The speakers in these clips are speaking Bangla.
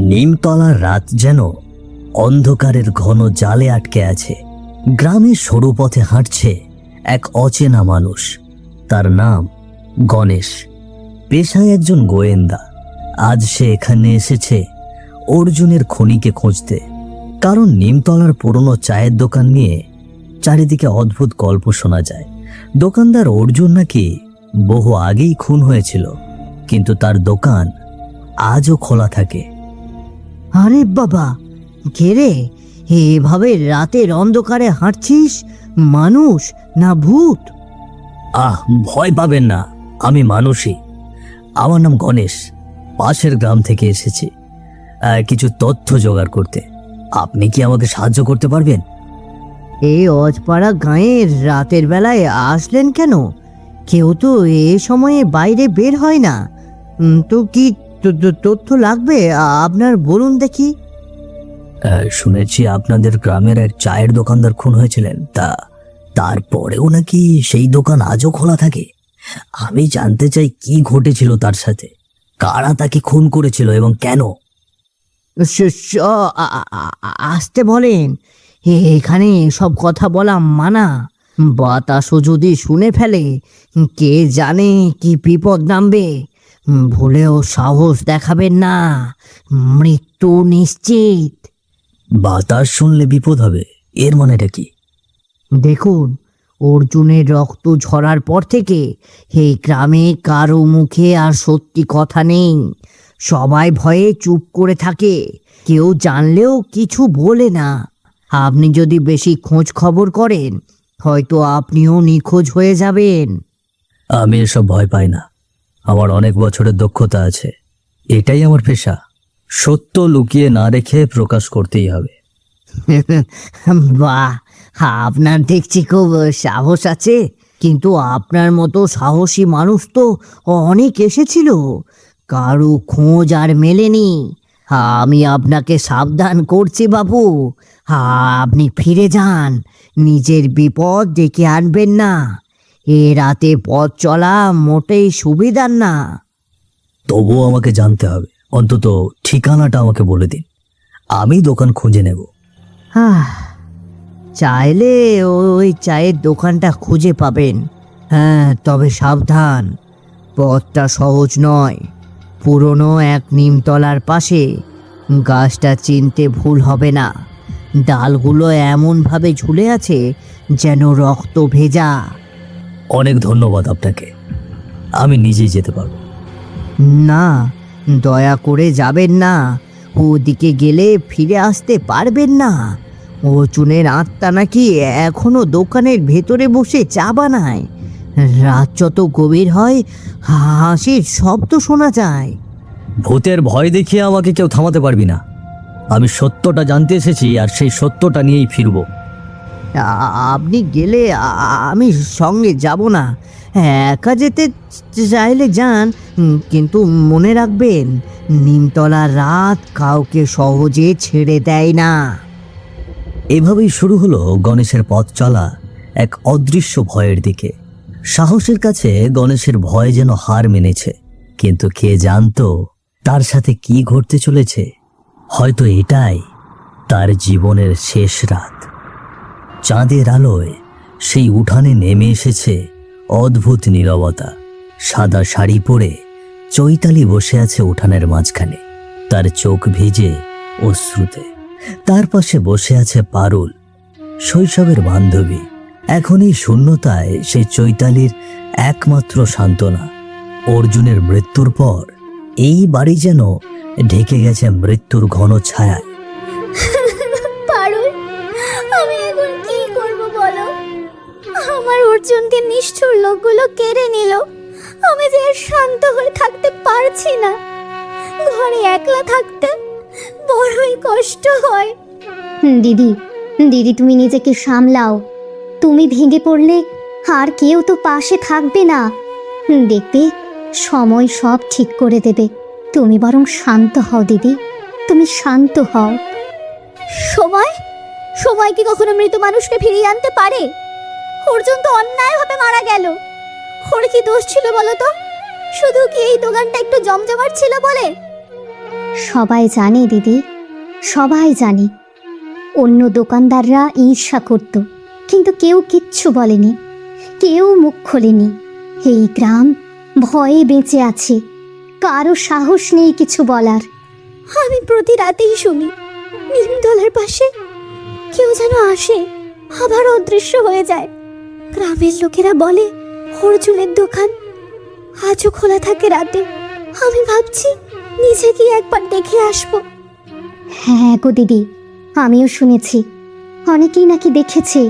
নিমতলার রাত যেন অন্ধকারের ঘন জালে আটকে আছে। গ্রামের সরু পথে হাঁটছে এক অচেনা মানুষ। তার নাম গণেশ, পেশায় একজন গোয়েন্দা। আজ সে এখানে এসেছে অর্জুনের খনিকে খুঁজতে। কারণ নিমতলার পুরনো চায়ের দোকান নিয়ে চারিদিকে অদ্ভুত গল্প শোনা যায়। দোকানদার অর্জুন নাকি বহু আগেই খুন হয়েছিল, কিন্তু তার দোকান আজও খোলা থাকে। আরে বাবা, কে রে? এভাবে রাতের অন্ধকারে হাঁটছিস? মানুষ না ভূত? ভয় পাবেন না, আমি মানুষই। আমার নাম গণেশ, পাশের গ্রাম থেকে এসেছি কিছু তথ্য জোগাড় করতে। আপনি কি আমাকে সাহায্য করতে পারবেন? এই অজপাড়া গাঁয়ের রাতের বেলায় আসলেন কেন? কেউ তো এ সময়ে বাইরে বের হয় না। তো কি তথ্য লাগবে আপনার, বলুন দেখি। শুনেছি আপনাদের গ্রামের এক চায়ের দোকানদার খুন হয়েছিলেন, তারপরেও নাকি সেই দোকান আজও খোলা থাকে। আমি জানতে চাই কি ঘটেছিল তার সাথে, কারা তাকে খুন করেছিল এবং কেন। আসতে বলেন, এখানে সব কথা বলা মানা। বাতাসও যদি শুনে ফেলে, কে জানে কি বিপদ নামবে। ভুলেও সাহস দেখাবেন না, মৃত্যু নিশ্চিত। বাতাস শুনলে বিপদ হবে, এর মানেটা কি? দেখুন, অর্জুনের রক্ত ঝরার পর থেকে এই গ্রামে কারো মুখে আর সত্যি কথা নেই। সবাই ভয়ে চুপ করে থাকে, কেউ জানলেও কিছু বলে না। আপনি যদি বেশি খোঁজ খবর করেন, হয়তো আপনিও নিখোঁজ হয়ে যাবেন। আমি এসব ভয় পাই না, আমার অনেক বছরের দক্ষতা আছে। এটাই আমার পেশা, সত্য লুকিয়ে না রেখে প্রকাশ করতেই হবে। বাহ, আপনার দেখছি খুব সাহস আছে। কিন্তু আপনার মতো সাহসী মানুষ তো অনেক এসেছিল, কারো খোঁজ আর মেলেনি। আমি আপনাকে সাবধান করছি বাবু, আপনি ফিরে যান। নিজের বিপদ ডেকে আনবেন না। এ রাতে পথ চলা মোটেই সুবিধার না। তবুও আমাকে জানতে হবে, অন্তত ঠিকানাটা আমাকে বলে দিন, আমি দোকান খুঁজে নেব। চাইলে ওই চায়ের দোকানটা খুঁজে পাবেন। হ্যাঁ, তবে সাবধান, পথটা সহজ নয়। পুরনো এক নিমতলার পাশে। গাছটা চিনতে ভুল হবে না, ডালগুলো এমনভাবে ঝুলে আছে যেন রক্ত ভেজা। অনেক ধন্যবাদ আপনাকে, আমি নিজেই যেতে পারবো। না, দয়া করে যাবেন না। ওদিকে গেলে ফিরে আসতে পারবেন না। অর্জুনের আত্মা নাকি এখনো দোকানের ভেতরে বসে চা বানায়। রাত যত গভীর হয়, হাসির শব্দ শোনা যায়। ভূতের ভয় দেখিয়ে আমাকে কেউ থামাতে পারবি না। আমি সত্যটা জানতে এসেছি, আর সেই সত্যটা নিয়েই ফিরবো। আপনি গেলে আমি সঙ্গে যাব না। একা যেতে চাইলে যান, কিন্তু মনে রাখবেন, নিমতলার রাত কাউকে সহজে ছেড়ে দেয় না। এভাবেই শুরু হলো গণেশের পথ চলা এক অদৃশ্য ভয়ের দিকে। সাহসের কাছে গণেশের ভয় যেন হার মেনেছে, কিন্তু কে জানতো তার সাথে কি ঘটতে চলেছে। হয়তো এটাই তার জীবনের শেষ রাত। চাঁদের আলোয় সেই উঠানে নেমে এসেছে অদ্ভুত নীরবতা। সাদা শাড়ি পরে চৈতালি বসে আছে উঠানের মাঝখানে, তার চোখ ভিজে অশ্রুতে। তার পাশে বসে আছে পারুল, শৈশবের বান্ধবী। এখন এই শূন্যতায় সেই চৈতালির একমাত্র সান্ত্বনা। অর্জুনের মৃত্যুর পর এই বাড়ি যেন ঢেকে গেছে মৃত্যুর ঘন ছায়ায়। পারুল, আমি এখন কি করব বলো? আমার অর্জুনকে নিষ্ঠুর লোকগুলো কেড়ে নিল। আমি যে আর শান্ত হয়ে থাকতে পারছি না। ঘরে একলা থাকতে বড়ই কষ্ট হয়। দিদি, দিদি তুমি নিজেকে সামলাও। তুমি ভেঙে পড়লে আর কেউ তো পাশে থাকবে না। দেখবে সময় সব ঠিক করে দেবে। তুমি বরং শান্ত হও দিদি, তুমি শান্ত হও। সময় সময় কি কখনো মৃত মানুষকে ফিরিয়ে আনতে পারে? অর্জুন তো অন্যায়ভাবে মারা গেল। ওর কি দোষ ছিল বলো তো? শুধু কি এই দোকানটা একটু জমজমাট ছিল বলে? সবাই জানে দিদি, সবাই জানে। অন্য দোকানদাররা ঈর্ষা করত, কিন্তু কেউ কিচ্ছু বলেনি, কেউ মুখ খোলেনি। এই গ্রাম ভয়ে বেঁচে আছে, কারো সাহস নেই কিছু বলার। আমি প্রতি রাতেই শুনি নিমতলার পাশে কেউ যেন আসে, আবার অদৃশ্য হয়ে যায়। গ্রামের লোকেরা বলে অর্জুনের দোকান আজও খোলা থাকে রাতে। আমি ভাবছি নিজে গিয়ে একবার দেখে আসবো। হ্যাঁ গো দিদি, আমিও শুনেছি অনেকেই নাকি দেখেছে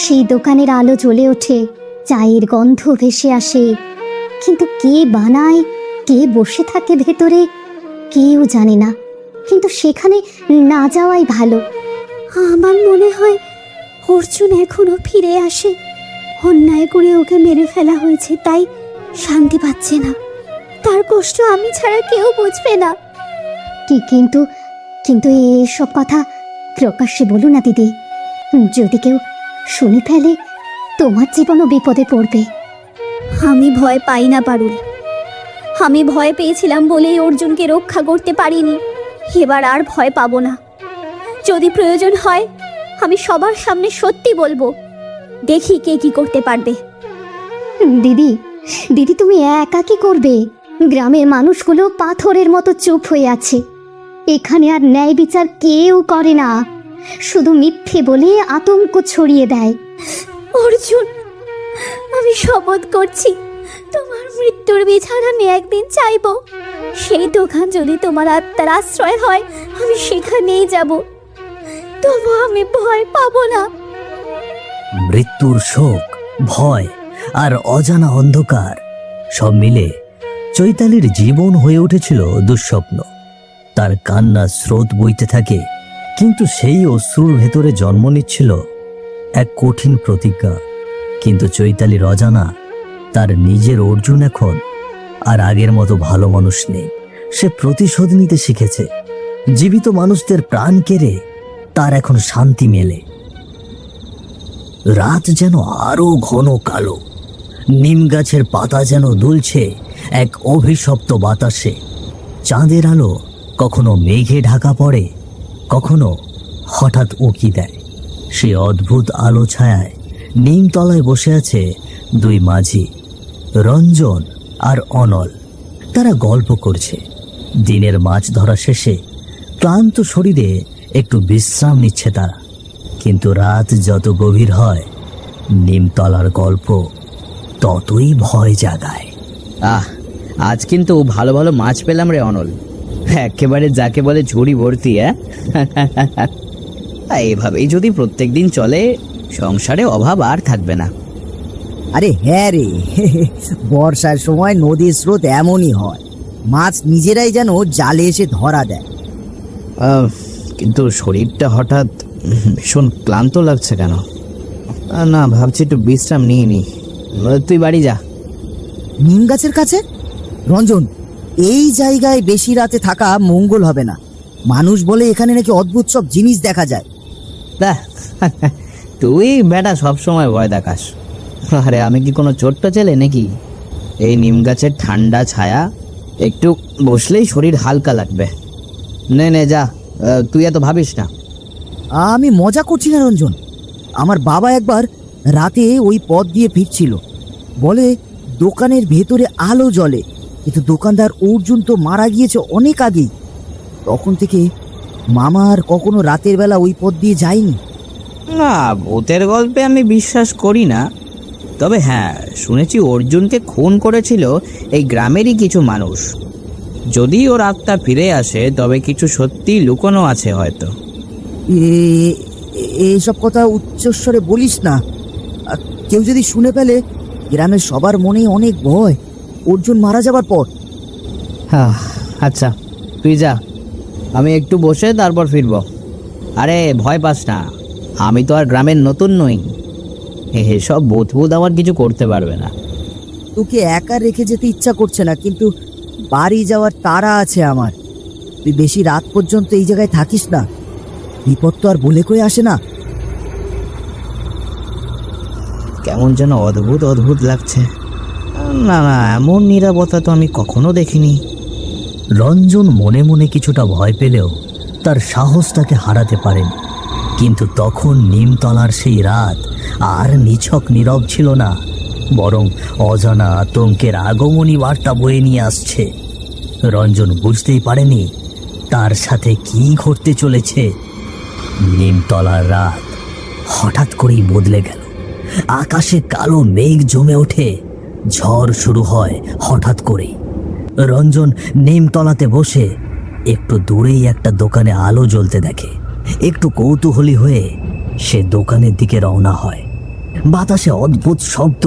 সেই দোকানের আলো জ্বলে ওঠে, চায়ের গন্ধ ভেসে আসে, কিন্তু কে বানায়, কে বসে থাকে ভেতরে কেউ জানে না। কিন্তু সেখানে না যাওয়াই ভালো। আমার মনে হয় অর্জুন এখনো ফিরে আসে। অন্যায় করে ওকে মেরে ফেলা হয়েছে, তাই শান্তি পাচ্ছে না। তার কষ্ট আমি ছাড়া কেউ বুঝবে না। কিন্তু কিন্তু এসব কথা প্রকাশ্যে বলো না দিদি, যদি কেউ শুনে ফেলে তোমার জীবনও বিপদে পড়বে। আমি ভয় পাই না পারুল। আমি ভয় পেয়েছিলাম বলেই অর্জুনকে রক্ষা করতে পারিনি। এবার আর ভয় পাবো না। যদি প্রয়োজন হয় আমি সবার সামনে সত্যি বলবো। দেখি কে কি করতে পারবে। দিদি, দিদি তুমি একা কি করবে? গ্রামের মানুষগুলো পাথরের মতো চুপ হয়ে আছে। এখানে আর ন্যায় বিচার কেউ করে না, শুধু মিথ্যে বলে আতঙ্ক ছড়িয়ে দেয়। অর্জুন, আমি শপথ করছি তোমার মৃত্যুর বিছানা আমি একদিন চাইবো। সেই দোকান যদি তোমার আত্মার আশ্রয় হয় আমি সেখানেই যাব। তবু আমি ভয় পাবো না। মৃত্যুর শোক, ভয় আর অজানা অন্ধকার সব মিলে চৈতালির জীবন হয়ে উঠেছিল দুঃস্বপ্ন। তার কান্নার স্রোত বইতে থাকে, কিন্তু সেই অশ্রুর ভেতরে জন্ম নিচ্ছিল এক কঠিন প্রতিজ্ঞা। কিন্তু চৈতালির অজানা, তার নিজের অর্জুন এখন আর আগের মতো ভালো মানুষ নেই। সে প্রতিশোধ নিতে শিখেছে। জীবিত মানুষদের প্রাণ কেড়ে তার এখন শান্তি মেলে। রাত যেন আরো ঘন কালো, নিম গাছের পাতা যেন দুলছে এক অভিশপ্ত বাতাসে। চাঁদের আলো কখনো মেঘে ঢাকা পড়ে, কখনো হঠাৎ উকি দেয়। সে অদ্ভুত আলো ছায়ায় নিমতলায় বসে আছে দুই মাঝি, রঞ্জন আর অনল। তারা গল্প করছে। দিনের মাছ ধরা শেষে ক্লান্ত শরীরে একটু বিশ্রাম নিচ্ছে তারা। কিন্তু রাত যত গভীর হয়, নিমতলার গল্প ততই ভয় জাগায়। আজ কিন্তু ভালো ভালো মাছ পেলাম রে অনল, একেবারে যাকে বলে ঝুড়ি ভর্তি। এভাবেই যদি প্রত্যেকদিন চলে, সংসারে অভাব আর থাকবে না। আরে হ্যাঁ রে, বর্ষার সময় নদীর স্রোত এমনই হয়, মাছ নিজেরাই যেন জালে এসে ধরা দেয়। কিন্তু শরীরটা হঠাৎ ভীষণ ক্লান্ত লাগছে কেন? না, ভাবছি একটু বিশ্রাম নিয়ে নি। তুই বাড়ি যা। নিম গাছের কাছে? রঞ্জন, এই জায়গায় বেশি রাতে থাকা মঙ্গল হবে না। মানুষ বলে এখানে নাকি অদ্ভুত সব জিনিস দেখা যায়। তুই বেটা সবসময় ভয় দেখাস। আরে আমি কি কোনো ছোট্ট ছেলে নাকি? এই নিম গাছের ঠান্ডা ছায়া একটু বসলেই শরীর হালকা লাগবে। নে যা, তুই এত ভাবিস না। আমি মজা করছি না রঞ্জন। আমার বাবা একবার রাতে ওই পথ দিয়ে ফিরছিল, বলে দোকানের ভেতরে আলো জ্বলে, কিন্তু দোকানদার অর্জুন তো মারা গিয়েছে অনেক আগেই। তখন থেকে মামা আর কখনো রাতের বেলা ওই পথ দিয়ে যায়নি। না, ভূতের গল্পে আমি বিশ্বাস করি না। তবে হ্যাঁ, শুনেছি অর্জুনকে খুন করেছিল এই গ্রামেরই কিছু মানুষ। যদি ওর আত্মা ফিরে আসে তবে কিছু সত্যি লুকোনো আছে হয়তো। এসব কথা উচ্চস্বরে বলিস না, কেউ যদি শুনে ফেলে। গ্রামের সবার মনে অনেক ভয় অর্জুন মারা যাবার পর। আচ্ছা তুই যা, আমি একটু বসে তারপর ফিরব। আরে ভয় পাস না, আমি তো আর গ্রামের নতুন নই। এসব ভূত আমার কিছু করতে পারবে না। তোকে একা রেখে যেতে ইচ্ছা করছে না, কিন্তু বাড়ি যাওয়ার তাড়া আছে আমার। তুই বেশি রাত পর্যন্ত এই জায়গায় থাকিস না, বিপদ তো আর বলে কয়ে আসে না। কেমন যেন অদ্ভুত লাগছে। না, এমন নীরবতা তো আমি কখনো দেখিনি। রঞ্জন মনে মনে কিছুটা ভয় পেলেও তার সাহসটাকে হারাতে পারেন। কিন্তু তখন নিমতলার সেই রাত আর নিছক নীরব ছিল না, বরং অজানা আতঙ্কের আগমনী বার্তা বয়ে নিয়ে আসছে। রঞ্জন বুঝতেই পারেনি তার সাথে কি ঘটতে চলেছে। নিমতলার রাত হঠাৎ করেই বদলে গেল। আকাশে কালো মেঘ জমে ওঠে, ঝড় শুরু হয় হঠাৎ করেই। রঞ্জন নিমতলাতে বসে একটু দূরেই একটা দোকানে আলো জ্বলতে দেখে। একটু কৌতূহলী হয়ে সে দোকানের দিকে রওনা হয়। বাতাসে অদ্ভুত শব্দ,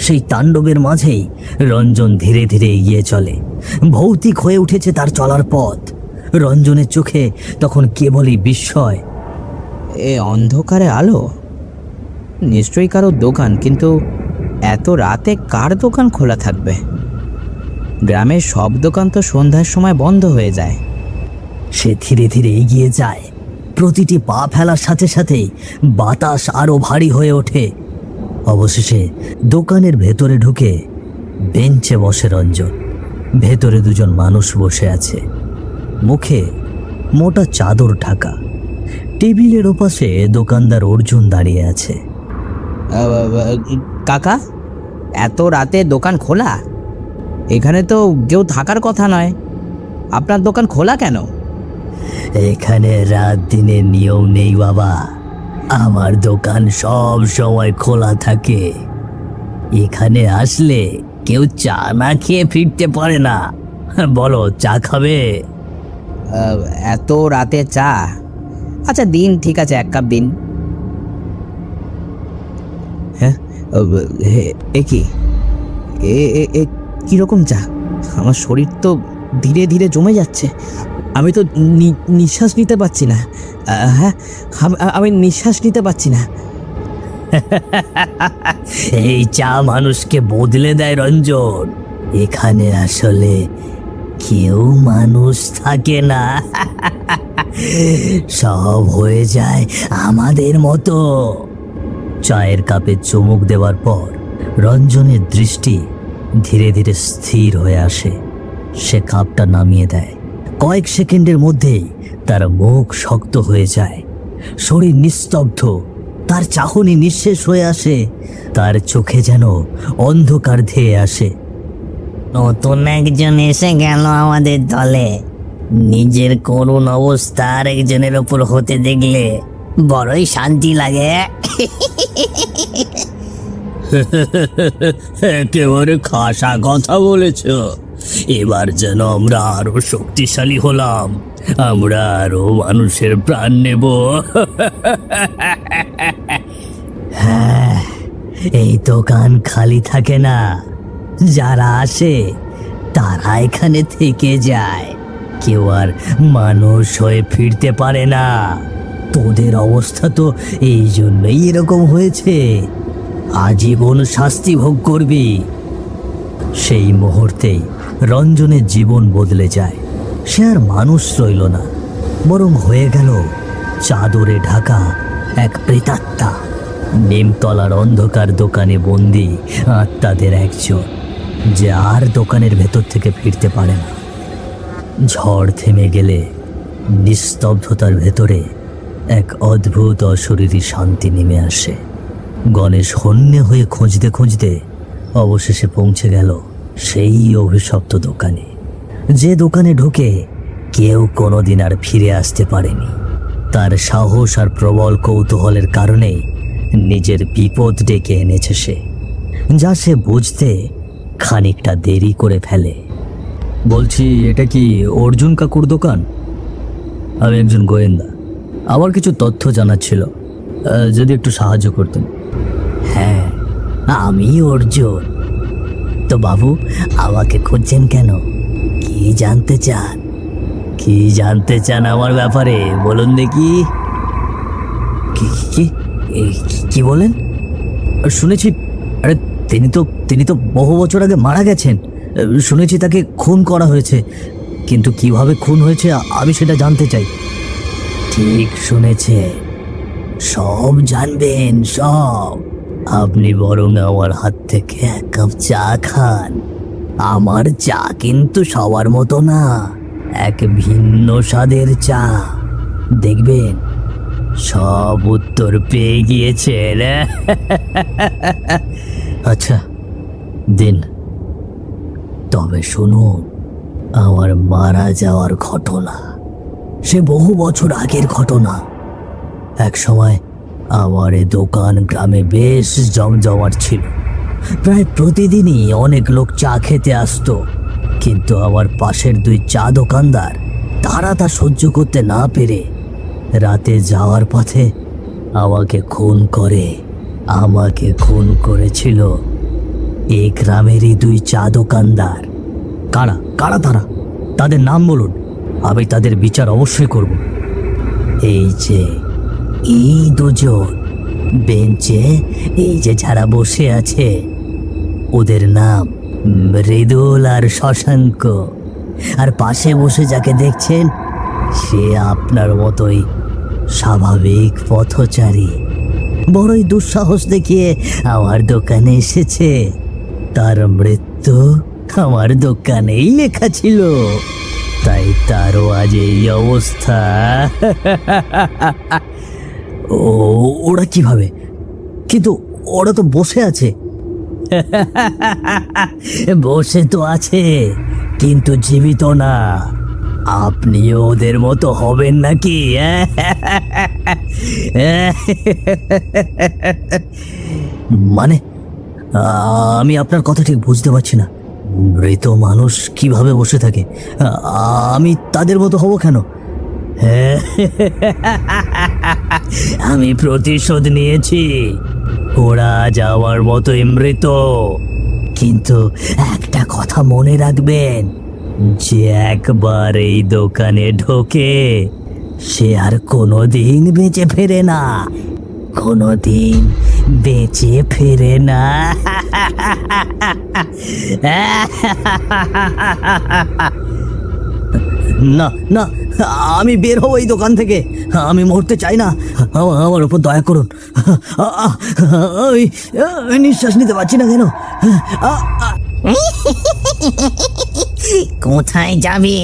সেই তাণ্ডবের মাঝেই রঞ্জন ধীরে ধীরে এগিয়ে চলে। ভৌতিক হয়ে উঠেছে তার চলার পথ। রঞ্জনের চোখে তখন কেবলই বিস্ময়। এ অন্ধকারে আলো, নিশ্চয়ই কারো দোকান, কিন্তু এত রাতে কার দোকান খোলা থাকবে? গ্রামের সব দোকান তো সন্ধ্যার সময় বন্ধ হয়ে যায়। সে ধীরে ধীরে এগিয়ে যায়। প্রতিটি পা ফেলার সাথে সাথেই বাতাস আরো ভারী হয়ে ওঠে। অবশেষে দোকানের ভেতরে ঢুকে বেঞ্চে বসে রঞ্জন। ভেতরে দুজন মানুষ বসে আছে, মুখে মোটা চাদর ঢাকা। টেবিলের ওপাশে দোকানদার অর্জুন দাঁড়িয়ে আছে। কাকা, এত রাতে দোকান খোলা? এখানে তো কেউ থাকার কথা নয়, আপনার দোকান খোলা কেন? এখানে রাত দিনের নিয়ম নেই বাবা, আমার দোকান সব সময় খোলা থাকে। এখানে আসলে কেউ চা না খেয়ে ফিরতে পারে না। বলো, চা খাবে? এত রাতে চা? আচ্ছা দিন, ঠিক আছে, 1 কাপ দিন। হ্যাঁ, এ কি, এ কীরকম চা? আমার শরীর তো ধীরে ধীরে জমে যাচ্ছে। আমি তো নিঃশ্বাস নিতে পারছি না। হ্যাঁ, আমি নিঃশ্বাস নিতে পারছি না। এই চা মানুষকে বদলে দেয় রঞ্জন। এখানে আসলে কেউ মানুষ থাকে না, সব হয়ে যায় আমাদের মতো। চায়ের কাপে চুমুক দেওয়ার পর রঞ্জনের দৃষ্টি ধীরে ধীরে স্থির হয়ে আসে। সে কাপটা নামিয়ে দেয়। কয়েক সেকেন্ডের মধ্যেই তার মুখ শক্ত হয়ে যায়, শরীর নিস্তব্ধ, তার চাহনি নিঃশেষ হয়ে আসে। তার চোখে যেন অন্ধকার ধেয়ে আসে। নতুন একজন এসে গেল আমাদের দলে। নিজের করুণ অবস্থা আর একজনের ওপর হতে দেখলে বড়ই শান্তি লাগে। একেবারে খাসা কথা বলেছ। এবার যেন আমরা আরো শক্তিশালী হলাম, আমরা আরো মানুষের প্রাণ নেব। হ্যাঁ, এই দোকান খালি থাকে না। যারা আসে তারা এখানে থেকে যায়, কেউ আর মানুষ হয়ে ফিরতে পারে না। তোদের অবস্থা তো এই জন্যই এরকম হয়েছে, আজীবন শাস্তি ভোগ করবি। সেই মুহূর্তেই রঞ্জনের জীবন বদলে যায়। সে আর মানুষ রইল না, বরং হয়ে গেল চাদরে ঢাকা এক প্রেতাত্মা। নিমতলার অন্ধকার দোকানে বন্দি আত্মাদের একজন, যে আর দোকানের ভেতর থেকে ফিরতে পারে না। ঝড় থেমে গেলে নিস্তব্ধতার ভেতরে এক অদ্ভুত অশরীরী শান্তি নেমে আসে। গণেশ হন্যে হয়ে খুঁজতে খুঁজতে অবশেষে পৌঁছে গেল সেই অভিশপ্ত দোকানে, যে দোকানে ঢুকে কেউ কোনোদিন আর ফিরে আসতে পারেনি। তার সাহস আর প্রবল কৌতূহলের কারণে নিজের বিপদ ডেকে এনেছে সে, যা সে বুঝতে খানিকটা দেরি করে ফেলে। বলছি, এটা কি অর্জুন কাকুর দোকান? আমি একজন গোয়েন্দা, আমার কিছু তথ্য জানার ছিল, যদি একটু সাহায্য করতেন। হ্যাঁ, আমি অর্জুন। তো বাবু, আমাকে খুঁজছেন কেন? কি জানতে চান? কি জানতে চান আমার ব্যাপারে বলুন দেখি। কি বলেন? শুনেছি, আরে তিনি তো বহু বছর আগে মারা গেছেন। শুনেছি তাকে খুন করা হয়েছে, কিন্তু কিভাবে খুন হয়েছে আমি সেটা জানতে চাই। ঠিক শুনেছে, সব জানবেন, সব। আপনি বরং আমার হাত থেকে 1 কাপ চা খান, আমার চা কিন্তু সবার মতো না, এক ভিন্ন স্বাদের চা। দেখবেন সব উত্তর পেয়ে গিয়েছেন। আচ্ছা দিন, তবে শুনুন, আমার মারা যাওয়ার ঘটনা সে বহু বছর আগের ঘটনা। এক সময় আমার এ দোকান গ্রামে বেশ জমজমাট ছিল। প্রায় প্রতিদিনই অনেক লোক চা খেতে আসতো, কিন্তু আমার পাশের দুই চা দোকানদার তারা তা সহ্য করতে না পেরে রাতে যাওয়ার পথে আমাকে খুন করেছিল এই গ্রামেরই দুই চা দোকানদার। কারা কারা তারা? তাদের নাম বলুন, আমি তাদের বিচার অবশ্যই করব। এই দুজন বেঞ্চে এই যে যারা বসে আছে, ওদের নাম মৃদুল আর শশাঙ্ক। আর পাশে বসে যাকে দেখছেন, সে আপনার মতোই স্বাভাবিক পথচারী। বড়ই দুঃসাহস দেখিয়ে আমার দোকানে এসেছে। তার মৃত্যু আমার দোকানেই লেখা ছিল, তাই তারও আজ এই অবস্থা। ওরা কিভাবে? কিন্তু ওরা তো বসে আছে। বসে তো আছে, কিন্তু জীবিত না। আপনিও ওদের মতো হবেন নাকি? মানে আমি আপনার কথা ঠিক বুঝতে পারছি না। মৃত মানুষ কিভাবে বসে থাকে? আমি তাদের মতো হব কেন? আমি প্রতিশোধ নিয়েছি, ওরা যাওয়ার মতোই মৃত। কিন্তু একটা কথা মনে রাখবেন, যে একবার এই দোকানে ঢোকে সে আর কোনোদিন বেঁচে ফেরে না, কোনোদিন বেঁচে ফেরে না। না না, আমি বের হব এই দোকান থেকে। আমি মরতে চাই না, আমার উপর দয়া করুন। আমি নিঃশ্বাস নিতে পারছি না কেন? কোথায় যাবি?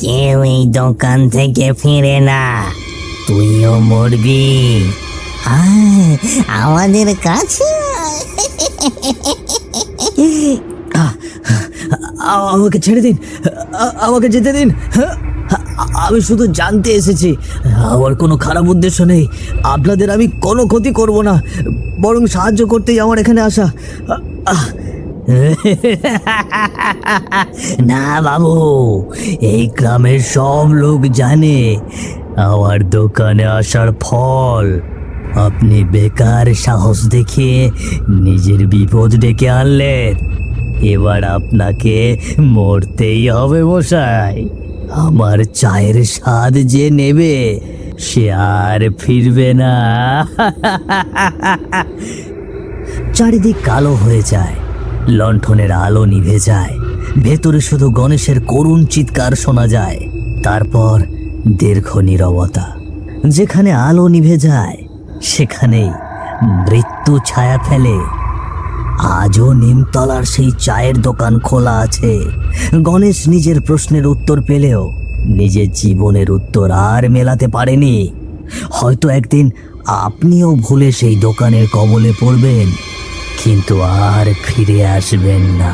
কেউ এই দোকান থেকে ফিরে না, তুইও মরবি। আয় আমাদের কাছে। আমাকে ছেড়ে দিন, আমাকে যেতে দিন। আমি শুধু জানতে এসেছি, আমার কোনো খারাপ উদ্দেশ্য নেই। আপনাদের আমি কোনো ক্ষতি করব না, বরং সাহায্য করতেই আমার এখানে আসা। না বাবু, এই গ্রামের সব লোক জানে আমার দোকানে আসার ফল। আপনি বেকার সাহস দেখিয়ে নিজের বিপদ ডেকে আনলেন। এবার আপনাকে মরতেই হবে মশাই। আমার চায়ের স্বাদ যে নেবে সে আর ফিরবে না। চারিদিক কালো হয়ে যায়, লণ্ঠনের আলো নিভে যায়, ভেতরে শুধু গণেশের করুণ চিৎকার শোনা যায়। তারপর দীর্ঘ নীরবতা। যেখানে আলো নিভে যায় সেখানেই মৃত্যু ছায়া ফেলে। আজও নিমতলার সেই চায়ের দোকান খোলা আছে। গণেশ নিজের প্রশ্নের উত্তর পেলেও নিজের জীবনের উত্তর আর মেলাতে পারেনি। হয়তো একদিন আপনিও ভুলে সেই দোকানের কবলে পড়বেন, কিন্তু আর ফিরে আসবেন না।